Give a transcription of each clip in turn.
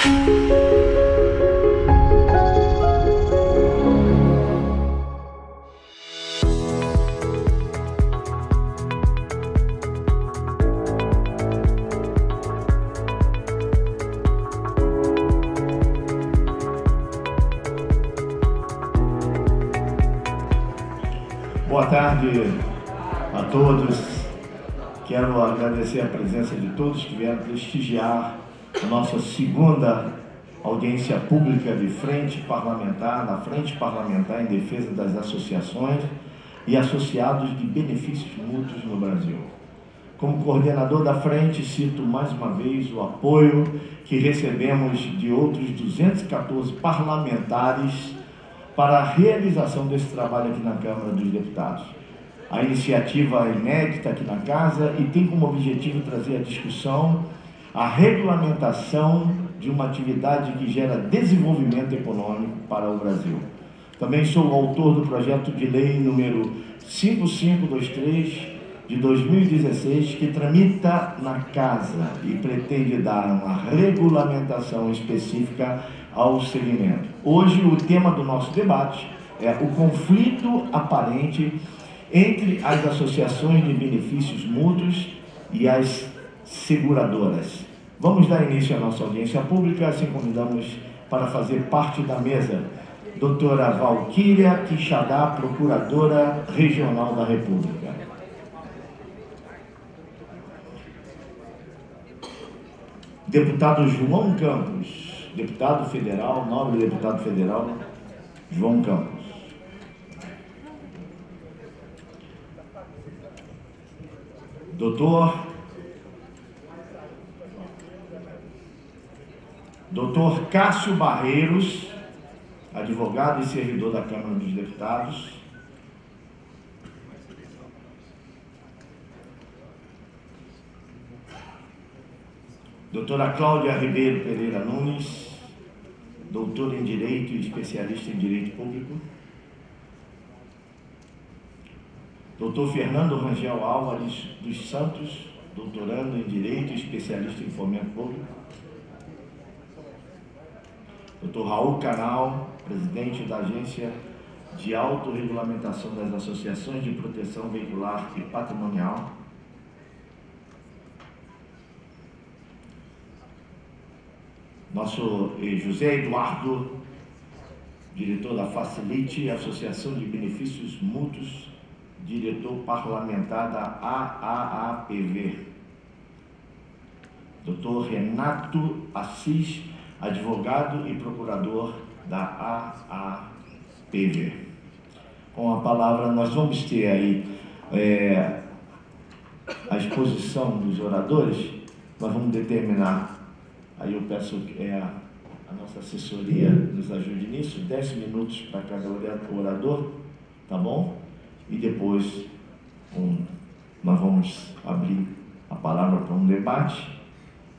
Boa tarde a todos. Quero agradecer a presença de todos que vieram prestigiar a nossa segunda audiência pública de frente parlamentar, na Frente Parlamentar em Defesa das Associações e Associados de Benefícios Mútuos no Brasil. Como coordenador da frente, cito mais uma vez o apoio que recebemos de outros 214 parlamentares para a realização desse trabalho aqui na Câmara dos Deputados. A iniciativa é inédita aqui na Casa e tem como objetivo trazer à discussão a regulamentação de uma atividade que gera desenvolvimento econômico para o Brasil. Também sou o autor do projeto de lei número 5523 de 2016, que tramita na Casa e pretende dar uma regulamentação específica ao segmento. Hoje, o tema do nosso debate é o conflito aparente entre as associações de benefícios mútuos e as seguradoras. Vamos dar início à nossa audiência pública, assim convidamos para fazer parte da mesa doutora Valquíria Quixadá, Procuradora Regional da República. Deputado João Campos, deputado federal, nobre deputado federal, João Campos. Doutor Cássio Barreiros, advogado e servidor da Câmara dos Deputados. Doutora Cláudia Ribeiro Pereira Nunes, doutora em Direito e especialista em Direito Público. Doutor Fernando Rangel Álvares dos Santos, doutorando em Direito e especialista em Fomento Público. Doutor Raul Canal, presidente da Agência de Autorregulamentação das Associações de Proteção Veicular e Patrimonial. Nosso José Eduardo, diretor da Facilite, Associação de Benefícios Mútuos, diretor parlamentar da AAAPV. Doutor Renato Assis, advogado e procurador da AAPV. Com a palavra, nós vamos ter aí a exposição dos oradores. Nós vamos determinar. Aí eu peço que a nossa assessoria nos ajude nisso, 10 minutos para cada orador, tá bom? E depois nós vamos abrir a palavra para um debate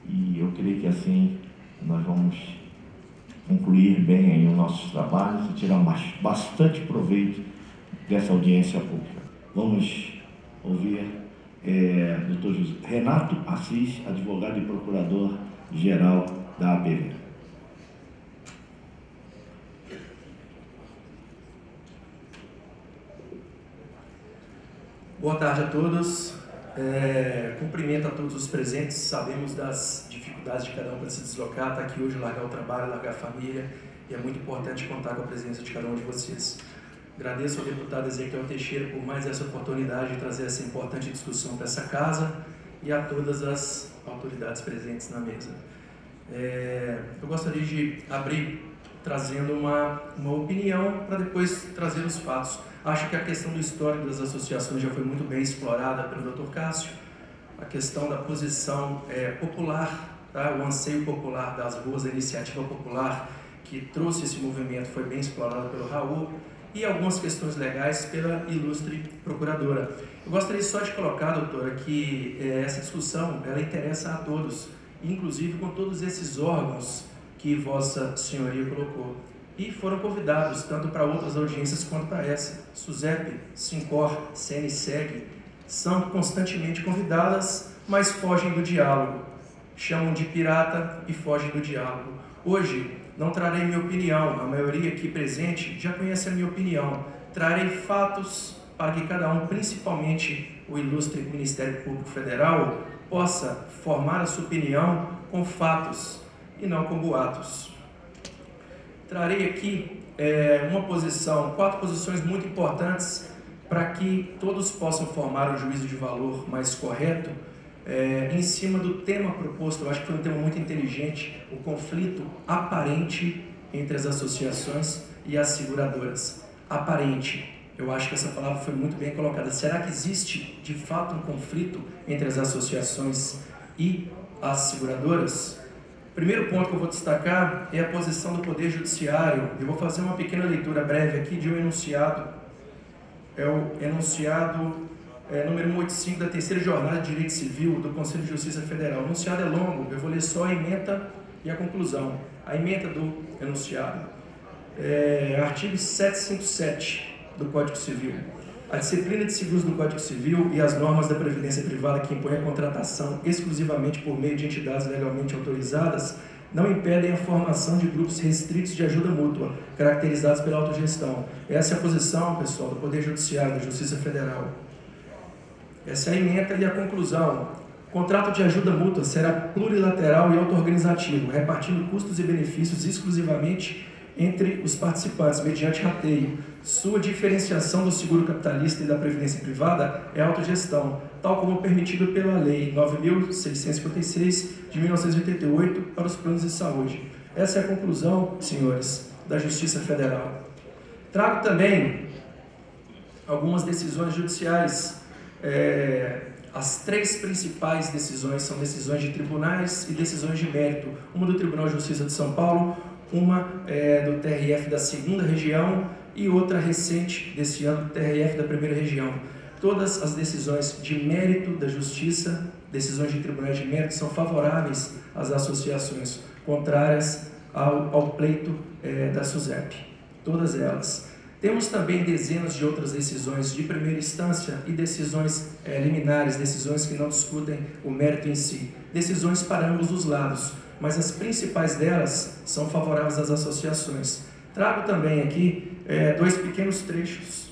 e eu creio que assim nós vamos concluir bem aí os nossos trabalhos e tirar bastante proveito dessa audiência pública. Vamos ouvir Dr. Renato Assis, advogado e procurador-geral da APV. Boa tarde a todos. Cumprimento a todos os presentes. Sabemos das dificuldades de cada um para se deslocar, estar aqui hoje, largar o trabalho, largar a família, e é muito importante contar com a presença de cada um de vocês. Agradeço ao deputado Ezequiel Teixeira por mais essa oportunidade de trazer essa importante discussão para essa casa e a todas as autoridades presentes na mesa. Eu gostaria de abrir trazendo uma opinião para depois trazer os fatos. Acho que a questão do histórico das associações já foi muito bem explorada pelo Dr. Cássio. A questão da posição popular, tá? O anseio popular das ruas, a iniciativa popular que trouxe esse movimento foi bem explorada pelo Raul, e algumas questões legais pela ilustre procuradora. Eu gostaria só de colocar, doutora, que essa discussão ela interessa a todos, inclusive com todos esses órgãos que Vossa Senhoria colocou. E foram convidados tanto para outras audiências quanto para essa. SUSEP, SINCOR, CNSEG são constantemente convidadas, mas fogem do diálogo. chamam de pirata e fogem do diálogo. Hoje não trarei minha opinião, a maioria aqui presente já conhece a minha opinião. Trarei fatos para que cada um, principalmente o ilustre Ministério Público Federal, possa formar a sua opinião com fatos e não com boatos. Trarei aqui quatro posições muito importantes para que todos possam formar um juízo de valor mais correto em cima do tema proposto. Eu acho que foi um tema muito inteligente, o conflito aparente entre as associações e as seguradoras. Aparente. Eu acho que essa palavra foi muito bem colocada. Será que existe, de fato, um conflito entre as associações e as seguradoras? O primeiro ponto que eu vou destacar é a posição do Poder Judiciário. Eu vou fazer uma pequena leitura breve aqui de um enunciado. É o enunciado número 185 da terceira jornada de Direito Civil do Conselho de Justiça Federal. O enunciado é longo, eu vou ler só a ementa e a conclusão. A ementa do enunciado. Artigo 757 do Código Civil. A disciplina de seguros do Código Civil e as normas da Previdência Privada que impõem a contratação exclusivamente por meio de entidades legalmente autorizadas não impedem a formação de grupos restritos de ajuda mútua, caracterizados pela autogestão. Essa é a posição, pessoal, do Poder Judiciário, da Justiça Federal. Essa é a ementa e a conclusão. O contrato de ajuda mútua será plurilateral e auto-organizativo, repartindo custos e benefícios exclusivamente entre os participantes, mediante rateio. Sua diferenciação do seguro capitalista e da previdência privada é a autogestão, tal como permitido pela Lei 9.656 de 1988 para os planos de saúde. Essa é a conclusão, senhores, da Justiça Federal. Trago também algumas decisões judiciais. As três principais decisões são decisões de tribunais e decisões de mérito. Uma do Tribunal de Justiça de São Paulo, uma do TRF da 2ª Região e outra recente desse ano do TRF da 1ª Região. Todas as decisões de mérito da Justiça, decisões de tribunais de mérito, são favoráveis às associações, contrárias ao pleito da SUSEP. Todas elas. Temos também dezenas de outras decisões de primeira instância e decisões liminares, decisões que não discutem o mérito em si. Decisões para ambos os lados, mas as principais delas são favoráveis às associações. Trago também aqui dois pequenos trechos,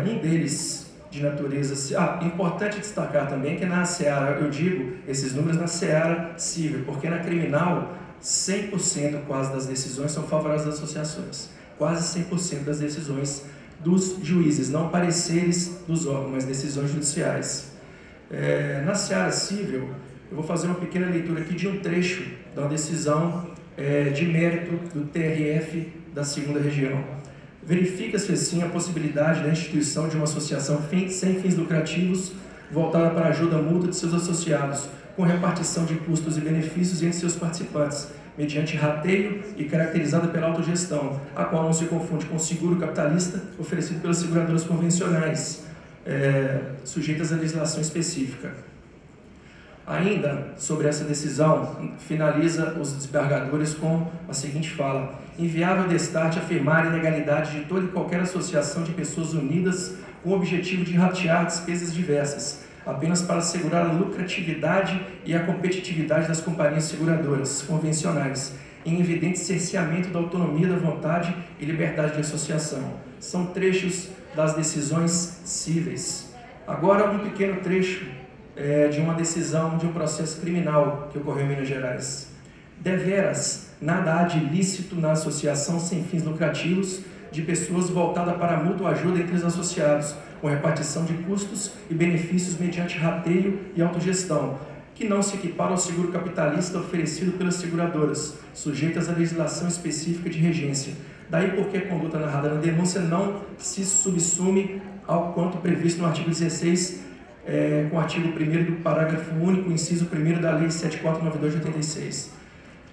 um deles de natureza... importante destacar também que na seara, eu digo esses números na seara civil, porque na criminal, 100% quase das decisões são favoráveis às associações. Quase 100% das decisões dos juízes, não pareceres dos órgãos, mas decisões judiciais. Na seara civil, eu vou fazer uma pequena leitura aqui de um trecho da decisão de mérito do TRF da 2ª Região. Verifica-se assim a possibilidade da instituição de uma associação sem fins lucrativos voltada para a ajuda mútua de seus associados, com repartição de custos e benefícios entre seus participantes, mediante rateio e caracterizada pela autogestão, a qual não se confunde com o seguro capitalista oferecido pelas seguradoras convencionais, sujeitas à legislação específica. Ainda sobre essa decisão, finaliza os desembargadores com a seguinte fala: inviável destarte afirmar a ilegalidade de toda e qualquer associação de pessoas unidas com o objetivo de ratear despesas diversas, apenas para assegurar a lucratividade e a competitividade das companhias seguradoras convencionais, em evidente cerceamento da autonomia da vontade e liberdade de associação. São trechos das decisões cíveis. Agora, um pequeno trecho de uma decisão de um processo criminal que ocorreu em Minas Gerais. Deveras, nada há de ilícito na associação sem fins lucrativos de pessoas voltada para a mútua ajuda entre os associados, com repartição de custos e benefícios mediante rateio e autogestão, que não se equipara ao seguro capitalista oferecido pelas seguradoras, sujeitas à legislação específica de regência. Daí porque a conduta narrada na denúncia não se subsume ao quanto previsto no artigo 16, com o artigo 1º do parágrafo único, inciso 1º da Lei 7492 de 86.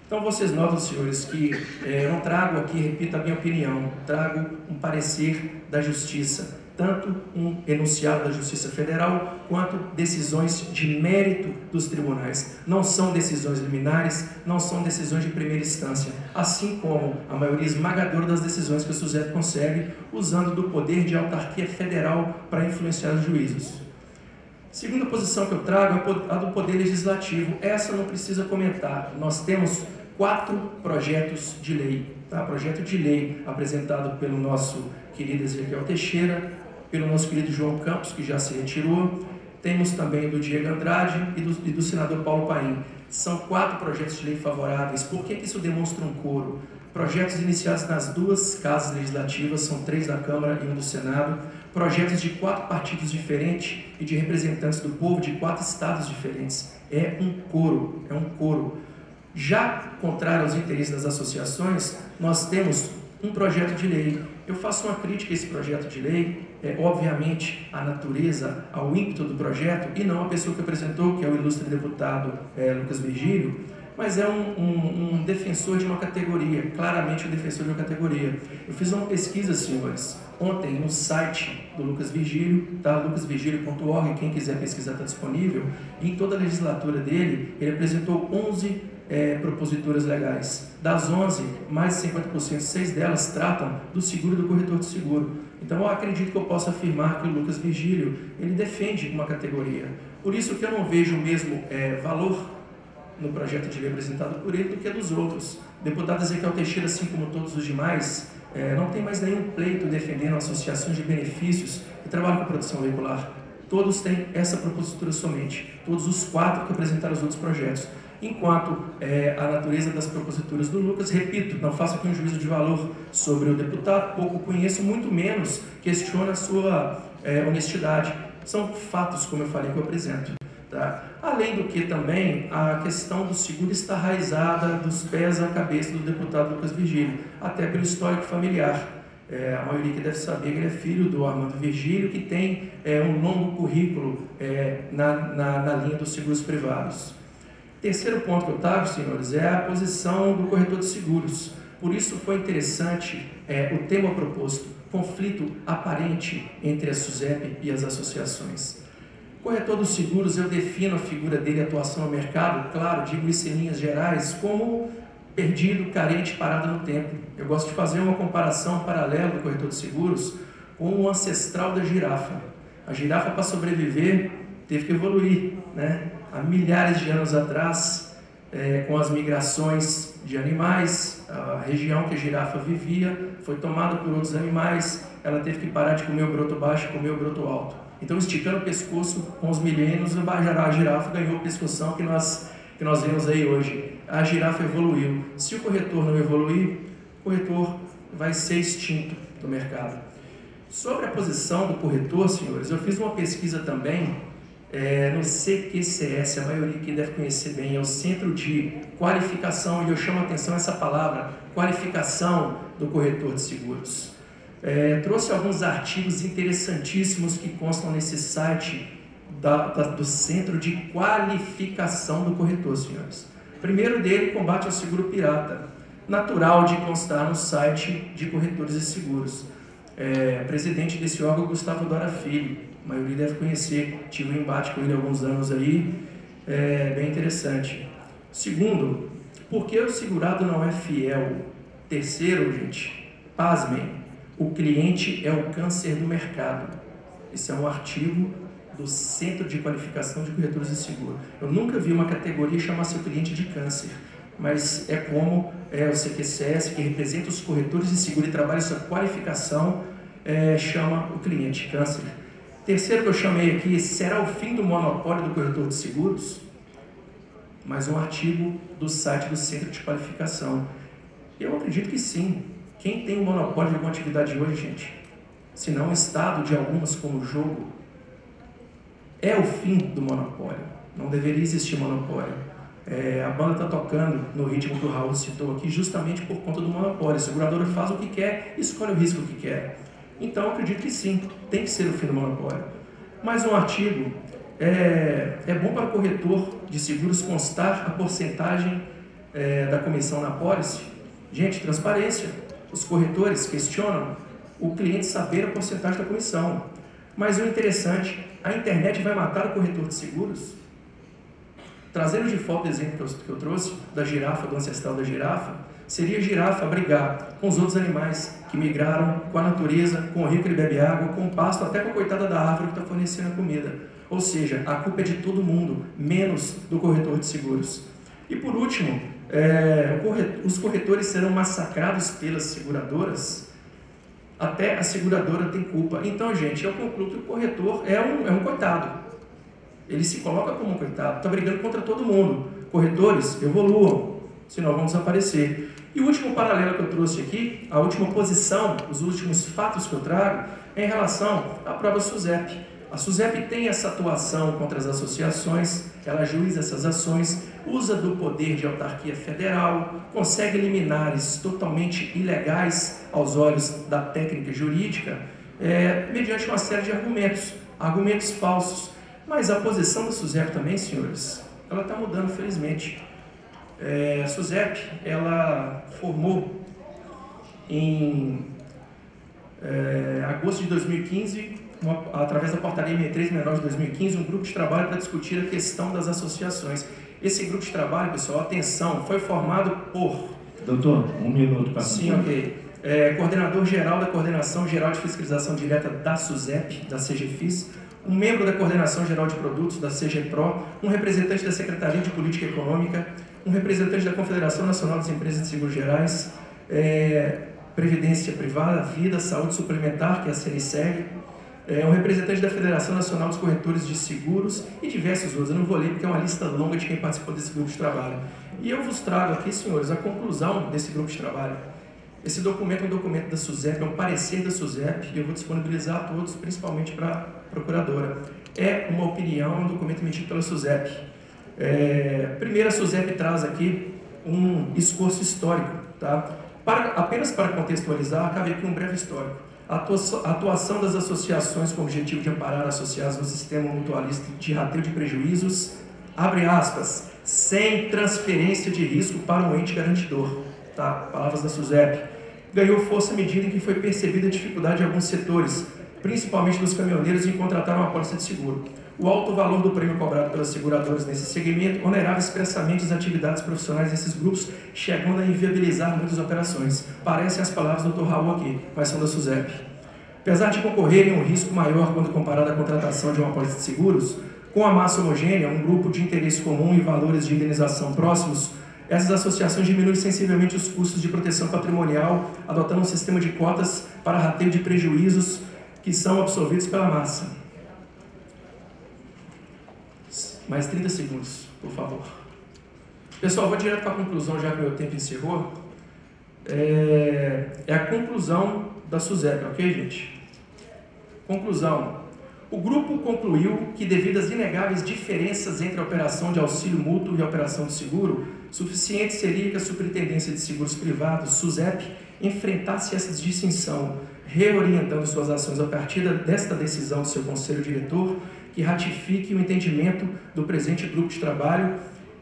Então vocês notam, senhores, que eu não trago aqui, repito a minha opinião, trago um parecer da Justiça, tanto um enunciado da Justiça Federal, quanto decisões de mérito dos tribunais. Não são decisões liminares, não são decisões de primeira instância, assim como a maioria esmagadora das decisões que o SUSEP consegue, usando do poder de autarquia federal para influenciar os juízos. Segunda posição que eu trago é a do Poder Legislativo. Essa não precisa comentar. Nós temos 4 projetos de lei. Tá? Projeto de lei apresentado pelo nosso querido Ezequiel Teixeira, pelo nosso querido João Campos, que já se retirou. Temos também do Diego Andrade e do senador Paulo Paim. São 4 projetos de lei favoráveis. Por que isso demonstra um coro? Projetos iniciados nas 2 casas legislativas, são 3 da Câmara e 1 do Senado. Projetos de 4 partidos diferentes e de representantes do povo de 4 estados diferentes. É um coro. Já contrário aos interesses das associações, nós temos um projeto de lei. Eu faço uma crítica a esse projeto de lei, obviamente, a natureza, ao ímpeto do projeto, e não a pessoa que apresentou, que é o ilustre deputado Lucas Virgílio, mas é um defensor de uma categoria, claramente um defensor de uma categoria. Eu fiz uma pesquisa, senhores, ontem no site do Lucas Virgílio, tá? lucasvirgilio.org, quem quiser pesquisar está disponível, e em toda a legislatura dele, ele apresentou 11 proposituras legais. Das 11, mais de 50%, 6 delas tratam do seguro e do corretor de seguro. Então eu acredito que eu posso afirmar que o Lucas Virgílio, ele defende uma categoria. Por isso que eu não vejo o mesmo valor no projeto de lei apresentado por ele do que dos outros. O deputado Ezequiel Teixeira, assim como todos os demais, não tem mais nenhum pleito defendendo associações de benefícios que trabalham com produção veicular. Todos têm essa propositura somente, todos os 4 que apresentaram os outros projetos. Enquanto a natureza das proposituras do Lucas, repito, não faço aqui um juízo de valor sobre o deputado, pouco conheço, muito menos questiono a sua honestidade. São fatos, como eu falei, que eu apresento. Tá? Além do que também a questão do seguro está arraizada dos pés à cabeça do deputado Lucas Virgílio, até pelo histórico familiar. A maioria que deve saber que ele é filho do Armando Virgílio, que tem um longo currículo na linha dos seguros privados. Terceiro ponto que eu trago, senhores, é a posição do corretor de seguros. Por isso foi interessante o tema proposto, conflito aparente entre a SUSEP e as associações. Corretor dos seguros, eu defino a figura dele, a atuação no mercado, claro, digo isso em linhas gerais, como perdido, carente, parado no tempo. Eu gosto de fazer uma comparação paralela do corretor de seguros com o ancestral da girafa. A girafa, para sobreviver, teve que evoluir, né? Há milhares de anos atrás, com as migrações de animais, a região que a girafa vivia foi tomada por outros animais, ela teve que parar de comer o broto baixo e comer o broto alto. Então, esticando o pescoço com os milênios, a girafa ganhou a pescoção que nós vemos aí hoje. A girafa evoluiu. Se o corretor não evoluir, o corretor vai ser extinto do mercado. Sobre a posição do corretor, senhores, eu fiz uma pesquisa também no CQCS, a maioria que deve conhecer bem, é o Centro de Qualificação, e eu chamo a atenção essa palavra, qualificação do corretor de seguros. Trouxe alguns artigos interessantíssimos que constam nesse site do Centro de Qualificação do Corretor, senhores. Primeiro dele, combate ao seguro pirata, natural de constar no site de corretores de seguros. Presidente desse órgão, Gustavo Dora Filho, a maioria deve conhecer, tive um embate com ele há alguns anos aí, bem interessante. Segundo, por que o segurado não é fiel? Terceiro, gente, pasmem, o cliente é o câncer do mercado. Esse é um artigo do Centro de Qualificação de Corretores de Seguro. Eu nunca vi uma categoria chamar seu cliente de câncer, mas é como o CQCS, que representa os corretores de seguro e trabalha essa qualificação, chama o cliente câncer. Terceiro que eu chamei aqui, será o fim do monopólio do corretor de seguros? Mais um artigo do site do Centro de Qualificação. Eu acredito que sim. Quem tem o monopólio de alguma atividade hoje, gente? Se não o Estado de algumas, como o jogo, é o fim do monopólio. Não deveria existir monopólio. A banda está tocando no ritmo que o Raul citou aqui, justamente por conta do monopólio. A seguradora faz o que quer, escolhe o risco que quer. Então, eu acredito que sim, tem que ser o fim do monopólio. Mais um artigo, é bom para o corretor de seguros constar a porcentagem da comissão na pólice? Gente, transparência. Os corretores questionam o cliente saber a porcentagem da comissão. Mas o interessante, a internet vai matar o corretor de seguros? Trazendo de volta o exemplo que eu trouxe, da girafa, do ancestral da girafa, seria a girafa brigar com os outros animais que migraram, com a natureza, com o rio que ele bebe água, com o pasto, até com a coitada da árvore que está fornecendo a comida. Ou seja, a culpa é de todo mundo, menos do corretor de seguros. E por último, os corretores serão massacrados pelas seguradoras, até a seguradora tem culpa. Então, gente, eu concluo que o corretor é um coitado. Ele se coloca como um coitado, está brigando contra todo mundo. Corretores, evoluam, senão vão desaparecer. E o último paralelo que eu trouxe aqui, a última posição, os últimos fatos que eu trago, é em relação à prova SUSEP. A SUSEP tem essa atuação contra as associações, ela ajuiza essas ações, usa do poder de autarquia federal, consegue liminares totalmente ilegais aos olhos da técnica jurídica, mediante uma série de argumentos falsos. Mas a posição da SUSEP também, senhores, ela está mudando, felizmente. A SUSEP, ela formou em agosto de 2015, através da portaria 63/69 de 2015, um grupo de trabalho para discutir a questão das associações. Esse grupo de trabalho, pessoal, atenção, foi formado por... Doutor, 1 minuto para... Sim, ok. Coordenador geral da Coordenação Geral de Fiscalização Direta da SUSEP, da CGFIS, um membro da Coordenação Geral de Produtos, da CGPRO, um representante da Secretaria de Política Econômica, um representante da Confederação Nacional das Empresas de Seguros Gerais, Previdência Privada, Vida, Saúde Suplementar, que é a CNSEG, um representante da Federação Nacional dos Corretores de Seguros e diversos outros. Eu não vou ler porque é uma lista longa de quem participou desse grupo de trabalho. E eu vos trago aqui, senhores, a conclusão desse grupo de trabalho. Esse documento é um documento da SUSEP, é um parecer da SUSEP, e eu vou disponibilizar a todos, principalmente para a procuradora. É uma opinião, um documento emitido pela SUSEP. Primeiro, a SUSEP traz aqui um esforço histórico. Tá? Apenas para contextualizar, cabe aqui um breve histórico. A atuação das associações com o objetivo de amparar associados no sistema mutualista de rateio de prejuízos, abre aspas, sem transferência de risco para um ente garantidor. Tá? Palavras da SUSEP. Ganhou força à medida em que foi percebida a dificuldade de alguns setores, principalmente dos caminhoneiros, em contratar uma apólice de seguro. O alto valor do prêmio cobrado pelas seguradoras nesse segmento onerava expressamente as atividades profissionais desses grupos, chegando a inviabilizar muitas operações. Parecem as palavras do Dr. Raul aqui, mas são da SUSEP. Apesar de concorrerem a um risco maior quando comparado à contratação de uma apólice de seguros, com a massa homogênea, um grupo de interesse comum e valores de indenização próximos, essas associações diminuem sensivelmente os custos de proteção patrimonial, adotando um sistema de cotas para rateio de prejuízos que são absorvidos pela massa. Mais 30 segundos, por favor. Pessoal, vou direto para a conclusão, já que meu tempo encerrou. É a conclusão da SUSEP, ok, gente? Conclusão. O grupo concluiu que, devido às inegáveis diferenças entre a operação de auxílio mútuo e a operação de seguro, suficiente seria que a Superintendência de Seguros Privados, SUSEP, enfrentasse essa distinção, reorientando suas ações a partir desta decisão do seu Conselho Diretor, que ratifique o entendimento do presente grupo de trabalho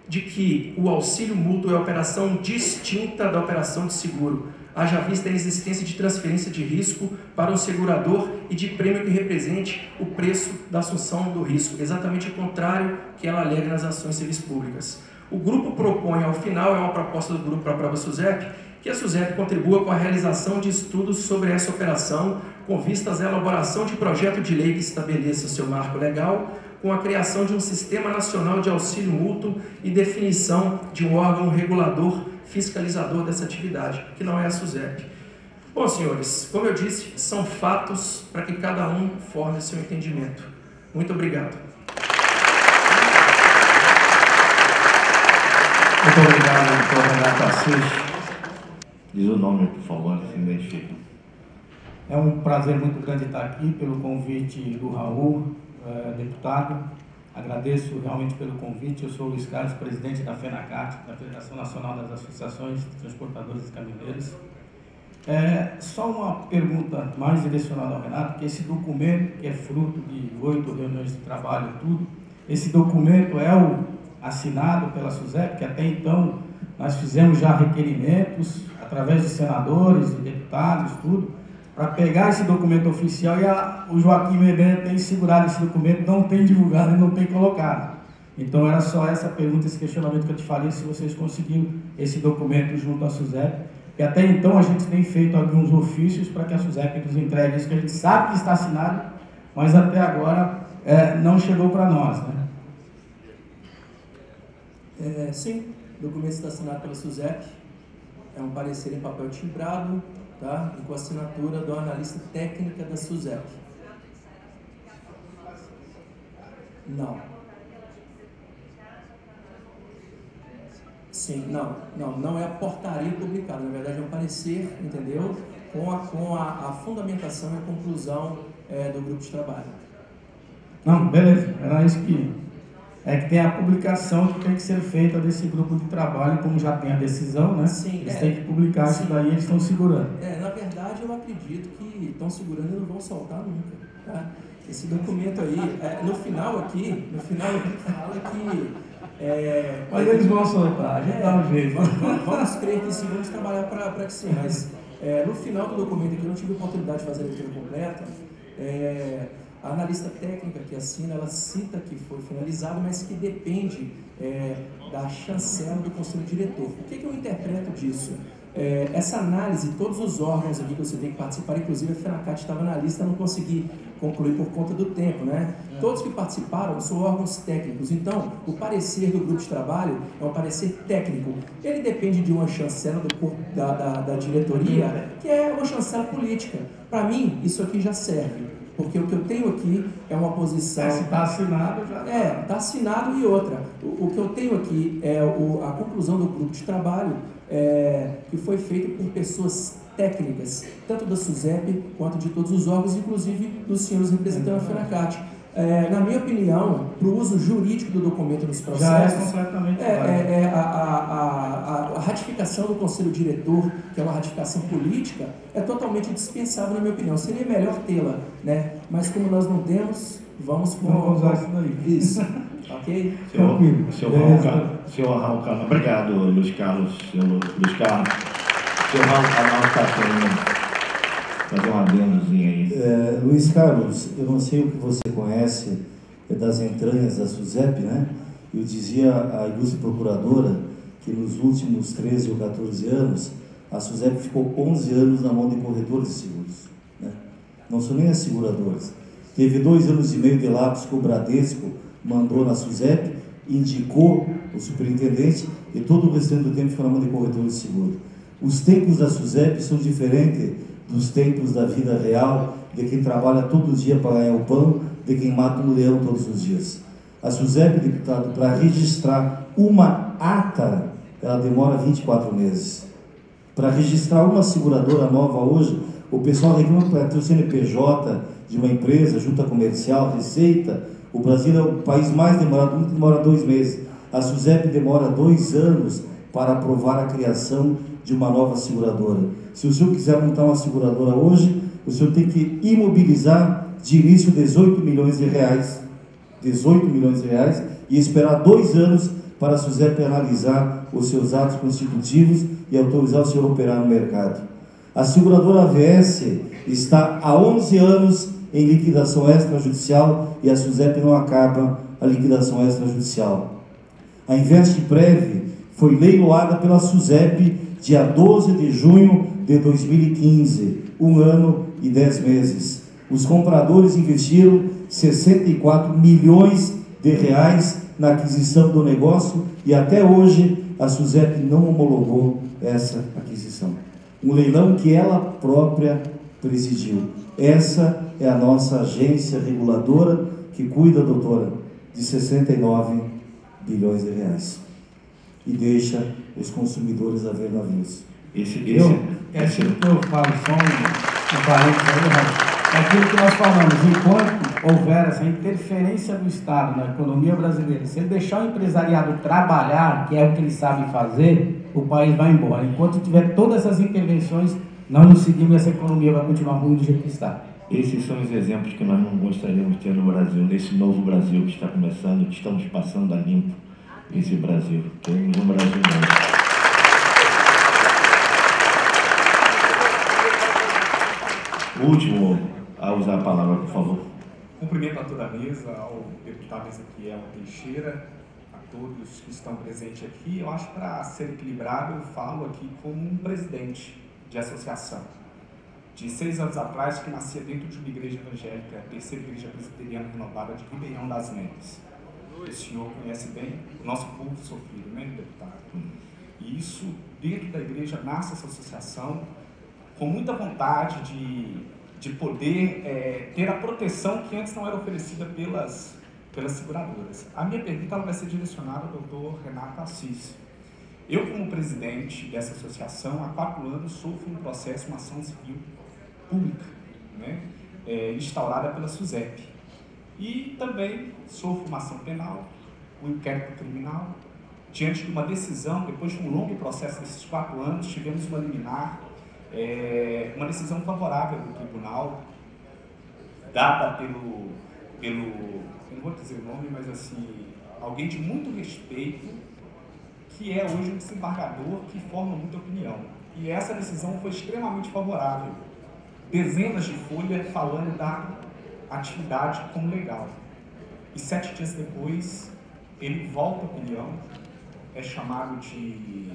de que o auxílio mútuo é operação distinta da operação de seguro, haja vista a existência de transferência de risco para um segurador e de prêmio que represente o preço da assunção do risco, exatamente o contrário que ela alega nas ações civis públicas. O grupo propõe, ao final, é uma proposta do grupo para a prova SUSEP, que a SUSEP contribua com a realização de estudos sobre essa operação, com vistas à elaboração de projeto de lei que estabeleça o seu marco legal, com a criação de um sistema nacional de auxílio mútuo e definição de um órgão regulador fiscalizador dessa atividade, que não é a SUSEP. Bom, senhores, como eu disse, são fatos para que cada um forme seu entendimento. Muito obrigado. Muito obrigado, doutor Renato Assis. Diz o nome, por favor, se identifica. É um prazer muito grande estar aqui pelo convite do Raul, deputado. Agradeço realmente pelo convite. Eu sou o Luiz Carlos, presidente da FENACAT, da Federação Nacional das Associações de Transportadores e Caminhoneiros. Só uma pergunta mais direcionada ao Renato, que esse documento, que é fruto de 8 reuniões de trabalho e tudo, esse documento é o assinado pela SUSEP, que até então nós fizemos já requerimentos, através de senadores e deputados, tudo, para pegar esse documento oficial, e o Joaquim Medina tem segurado esse documento, não tem divulgado e não tem colocado. Então era só essa pergunta, esse questionamento que eu te falei, se vocês conseguiram esse documento junto à SUSEP, e até então a gente tem feito alguns ofícios para que a SUSEP nos entregue isso, que a gente sabe que está assinado, mas até agora não chegou para nós, né? Sim, o documento está assinado pela SUSEP, é um parecer em papel timbrado, tá? E com a assinatura do analista técnica da SUSEP. Não. Sim, não é a portaria publicada, na verdade é um parecer, entendeu? Com a fundamentação e a conclusão do grupo de trabalho. Não, beleza, era isso que... É que tem a publicação que tem que ser feita desse grupo de trabalho, como já tem a decisão, né? Sim, eles têm que publicar isso daí, eles estão segurando. Na verdade, eu acredito que estão segurando e não vão soltar nunca, tá? Esse documento aí, no final aqui fala que... mas eles vão soltar, a gente dá um jeito. Vamos crer que sim, vamos trabalhar para que sim, mas no final do documento aqui, eu não tive oportunidade de fazer a leitura completa, a analista técnica que assina, ela cita que foi finalizado, mas que depende da chancela do conselho diretor. O que eu interpreto disso? Essa análise, todos os órgãos aqui que você tem que participar, inclusive a FENACAT estava na lista, não consegui concluir por conta do tempo, né? Todos que participaram são órgãos técnicos, então o parecer do grupo de trabalho é um parecer técnico. Ele depende de uma chancela da diretoria, que é uma chancela política. Para mim, isso aqui já serve. Porque o que eu tenho aqui é uma posição... Se está assinado, já... está assinado e outra. O que eu tenho aqui é a conclusão do grupo de trabalho que foi feito por pessoas técnicas, tanto da SUSEP quanto de todos os órgãos, inclusive dos senhores representando a FENACAT. Na minha opinião, para o uso jurídico do documento nos processos, já é completamente a ratificação do conselho diretor, que é uma ratificação política, é totalmente dispensável, na minha opinião. Seria melhor tê-la, né? Mas como nós não temos, vamos usar isso daí. Isso, ok? Senhor Raul Carlos, obrigado, Luiz Carlos. Senhor Raul Carlos está querendo fazer um adendozinho aí. Luiz Carlos, eu não sei o que você conhece das entranhas da SUSEP, né? Eu dizia à ilustre procuradora que nos últimos 13 ou 14 anos, a SUSEP ficou 11 anos na mão de corretores de seguros, né? Não são nem as seguradoras. Teve 2 anos e meio de lapso que o Bradesco mandou na SUSEP, indicou o superintendente e todo o restante do tempo ficou na mão de corretores de seguro. Os tempos da SUSEP são diferentes dos tempos da vida real, de quem trabalha todo dia para ganhar o pão, de quem mata um leão todos os dias. A SUSEP, deputado, para registrar uma ata, ela demora 24 meses. Para registrar uma seguradora nova hoje, o pessoal reclama para ter o CNPJ de uma empresa, junta comercial, receita. O Brasil é o país mais demorado, muito demora 2 meses. A SUSEP demora 2 anos para aprovar a criação de uma nova seguradora. Se o senhor quiser montar uma seguradora hoje, o senhor tem que imobilizar de início 18 milhões de reais, e esperar 2 anos para a SUSEP analisar os seus atos constitutivos e autorizar o senhor a operar no mercado. A seguradora AVS está há 11 anos em liquidação extrajudicial e a SUSEP não acaba a liquidação extrajudicial. A Investprev foi leiloada pela SUSEP dia 12 de junho de 2015, 1 ano e 10 meses. Os compradores investiram 64 milhões de reais na aquisição do negócio e até hoje a SUSEP não homologou essa aquisição. Um leilão que ela própria presidiu. Essa é a nossa agência reguladora que cuida, doutora, de 69 bilhões de reais e deixa os consumidores a ver navios. É aquilo que eu falo, só um parênteses aí, é aquilo que nós falamos, enquanto houver essa interferência do Estado na economia brasileira, se ele deixar o empresariado trabalhar, que é o que ele sabe fazer, o país vai embora. Enquanto tiver todas essas intervenções, nós não seguimos, essa economia vai continuar ruim do jeito que está. Esses são os exemplos que nós não gostaríamos de ter no Brasil, nesse novo Brasil que está começando, que estamos passando a limpo esse Brasil. Temos um Brasil novo. O último a usar a palavra, por favor. Cumprimento a toda a mesa, ao deputado Ezequiel Teixeira, a todos que estão presentes aqui. Eu acho que para ser equilibrado, eu falo aqui como um presidente de associação. de 6 anos atrás, que nascia dentro de uma igreja evangélica, a terceira igreja presbiteriana renovada de Ribeirão das Neves. O senhor conhece bem o nosso povo sofrido, né, deputado? E isso, dentro da igreja, nasce essa associação com muita vontade de poder ter a proteção que antes não era oferecida pelas seguradoras. A minha pergunta ela vai ser direcionada ao doutor Renato Assis. Eu, como presidente dessa associação, há 4 anos sofro um processo, uma ação civil pública, né, instaurada pela SUSEP. E também sofro uma ação penal, um inquérito criminal. Diante de uma decisão, depois de um longo processo desses 4 anos, tivemos uma liminar, uma decisão favorável do tribunal, dada pelo eu não vou dizer o nome, mas assim, alguém de muito respeito, que é hoje um desembargador que forma muita opinião. E essa decisão foi extremamente favorável. Dezenas de folhas falando da atividade como legal. E 7 dias depois, ele volta a opinião, é chamado de...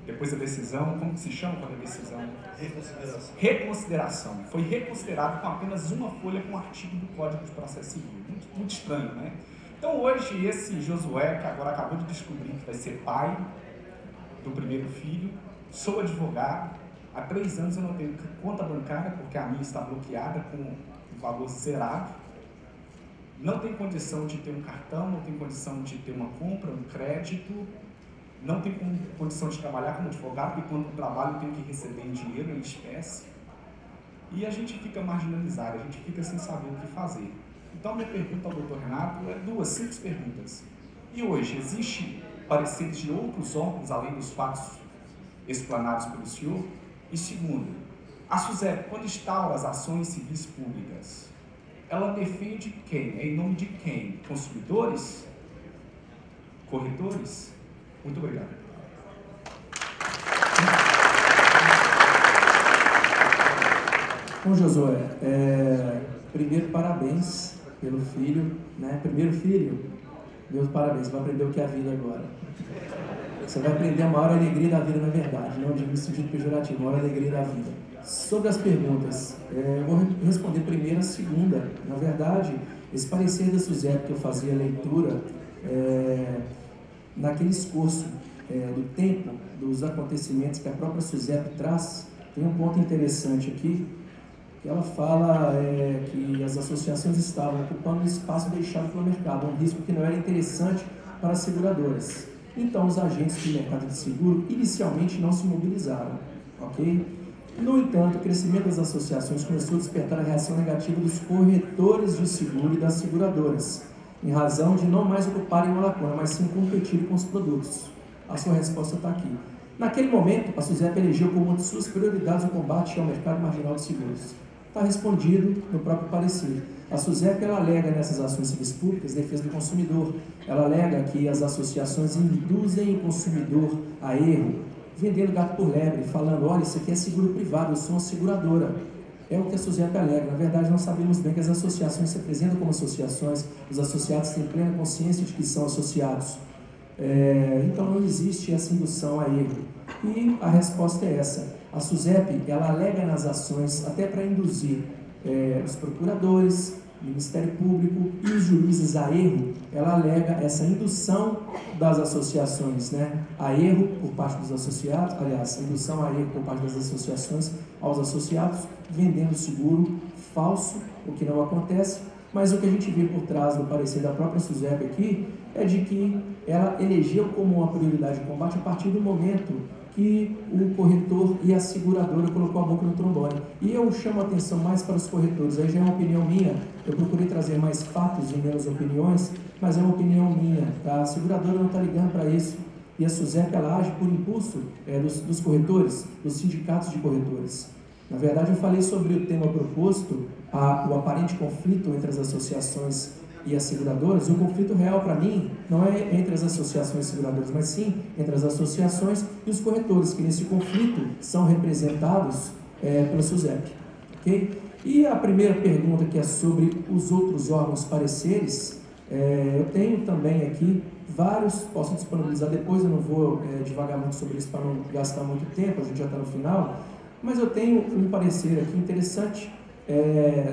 depois da decisão, como que se chama quando a decisão? Reconsideração. Reconsideração. Foi reconsiderado com apenas uma folha com um artigo do Código de Processo Civil. Muito estranho, né? Então hoje esse Josué, que agora acabou de descobrir que vai ser pai do primeiro filho, sou advogado, há 3 anos eu não tenho conta bancária, porque a minha está bloqueada com o valor zerado, não tenho condição de ter um cartão, não tenho condição de ter uma compra, um crédito, não tenho condição de trabalhar como advogado, porque quando trabalho eu tenho que receber em dinheiro, em espécie, e a gente fica marginalizado, a gente fica sem saber o que fazer. Então, minha pergunta ao doutor Renato é 2 simples perguntas. E hoje, existe pareceres de outros órgãos, além dos fatos explanados pelo senhor? E segundo, a SUSEP, quando instaura as ações civis públicas, ela defende quem? É em nome de quem? Consumidores? Corretores? Muito obrigado. Bom, Josué, primeiro, parabéns pelo filho, né? Primeiro filho, meus parabéns, você vai aprender o que é a vida agora. Você vai aprender a maior alegria da vida, na verdade, não digo isso no sentido pejorativo, a maior alegria da vida. Sobre as perguntas, eu vou responder primeiro a segunda. Na verdade, esse parecer da SUSEP que eu fazia a leitura, naquele esforço do tempo, dos acontecimentos que a própria SUSEP traz, tem um ponto interessante aqui, que ela fala que as associações estavam ocupando um espaço deixado pelo mercado, um risco que não era interessante para as seguradoras. Então, os agentes do mercado de seguro inicialmente não se mobilizaram, ok? No entanto, o crescimento das associações começou a despertar a reação negativa dos corretores de seguro e das seguradoras, em razão de não mais ocuparem uma lacuna, mas sim competirem com os produtos. A sua resposta está aqui. Naquele momento, a SUSEP elegeu como uma de suas prioridades o combate ao mercado marginal de seguros. Está respondido no próprio parecer. A SUSEP ela alega nessas ações civis públicas defesa do consumidor. Ela alega que as associações induzem o consumidor a erro, vendendo gato por lebre, falando, olha, isso aqui é seguro privado, eu sou uma seguradora. É o que a SUSEP alega. Na verdade, nós sabemos bem que as associações se apresentam como associações, os associados têm plena consciência de que são associados. Então não existe essa indução a erro. E a resposta é essa. A SUSEP, ela alega nas ações, até para induzir os procuradores, o Ministério Público e os juízes a erro, ela alega essa indução das associações, né, a erro por parte dos associados, aliás, indução a erro por parte das associações aos associados, vendendo seguro falso, o que não acontece, mas o que a gente vê por trás do parecer da própria SUSEP aqui é de que ela elegeu como uma prioridade de combate a partir do momento que o corretor e a seguradora colocou a boca no trombone. E eu chamo a atenção mais para os corretores, aí já é uma opinião minha, eu procurei trazer mais fatos e menos opiniões, mas é uma opinião minha, tá? A seguradora não está ligando para isso, e a SUSEP ela age por impulso dos corretores, dos sindicatos de corretores. Na verdade, eu falei sobre o tema proposto, o aparente conflito entre as associações e as seguradoras. O conflito real, para mim, não é entre as associações seguradoras, mas sim entre as associações e os corretores, que nesse conflito são representados pela SUSEP. Okay? E a primeira pergunta, que é sobre os outros órgãos pareceres, eu tenho também aqui vários, posso disponibilizar depois, eu não vou divagar muito sobre isso para não gastar muito tempo, a gente já está no final, Mas eu tenho um parecer aqui interessante,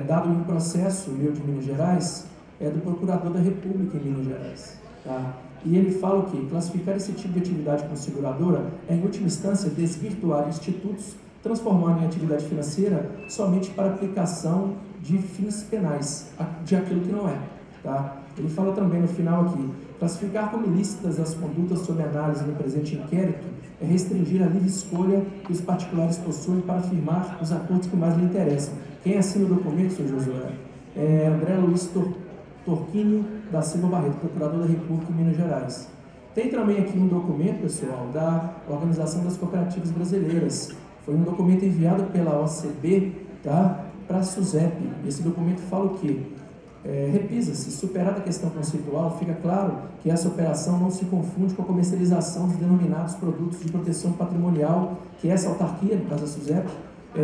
dado um processo meu de Minas Gerais, do Procurador da República em Minas Gerais. Tá? E ele fala o quê? Classificar esse tipo de atividade como seguradora é, em última instância, desvirtuar institutos, transformando em atividade financeira somente para aplicação de fins penais, de aquilo que não é. Tá? Ele fala também no final aqui, classificar como ilícitas as condutas sob análise no presente inquérito é restringir a livre escolha que os particulares possuem para firmar os acordos que mais lhe interessam. Quem assina o documento, senhor Josué, é André Luiz Torquinho da Silva Barreto, Procurador da República em Minas Gerais. Tem também aqui um documento, pessoal, da Organização das Cooperativas Brasileiras. Foi um documento enviado pela OCB, tá, para a SUSEP. Esse documento fala o quê? Repisa-se, superada a questão conceitual, fica claro que essa operação não se confunde com a comercialização de denominados produtos de proteção patrimonial, que essa autarquia, no caso da SUSEP,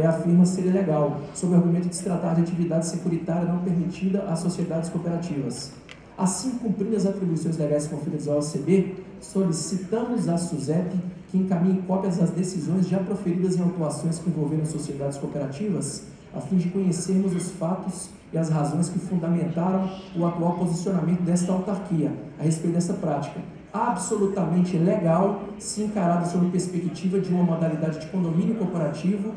afirma ser ilegal, sob o argumento de se tratar de atividade securitária não permitida às sociedades cooperativas. Assim, cumprindo as atribuições legais conferidas ao OCB, solicitamos à SUSEP que encaminhe cópias das decisões já proferidas em autuações que envolveram sociedades cooperativas, a fim de conhecermos os fatos e as razões que fundamentaram o atual posicionamento desta autarquia a respeito dessa prática, absolutamente legal, se encarada sob a perspectiva de uma modalidade de condomínio cooperativo,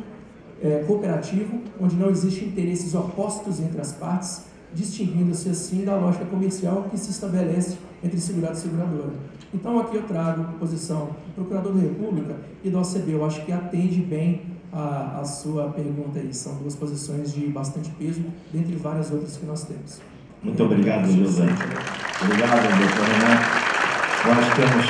onde não existem interesses opostos entre as partes, distinguindo-se assim da lógica comercial que se estabelece entre segurado e seguradora. Então aqui eu trago a posição do Procurador da República e do OCB. Eu acho que atende bem a sua pergunta aí. São duas posições de bastante peso, dentre várias outras que nós temos. Muito obrigado, José. Obrigado, doutor Renato. Nós temos,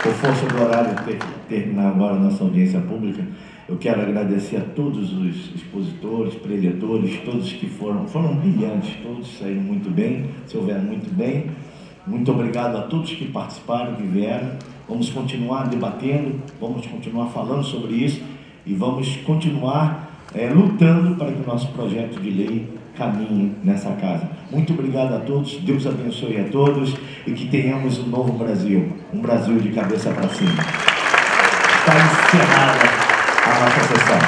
por força do horário, ter que terminar agora a nossa audiência pública. Eu quero agradecer a todos os expositores, preletores, todos que foram brilhantes, todos saíram muito bem, se houveram muito bem. Muito obrigado a todos que participaram, que vieram. Vamos continuar debatendo, vamos continuar falando sobre isso e vamos continuar lutando para que o nosso projeto de lei caminhe nessa casa. Muito obrigado a todos, Deus abençoe a todos e que tenhamos um novo Brasil, um Brasil de cabeça para cima. Está encerrada a nossa sessão.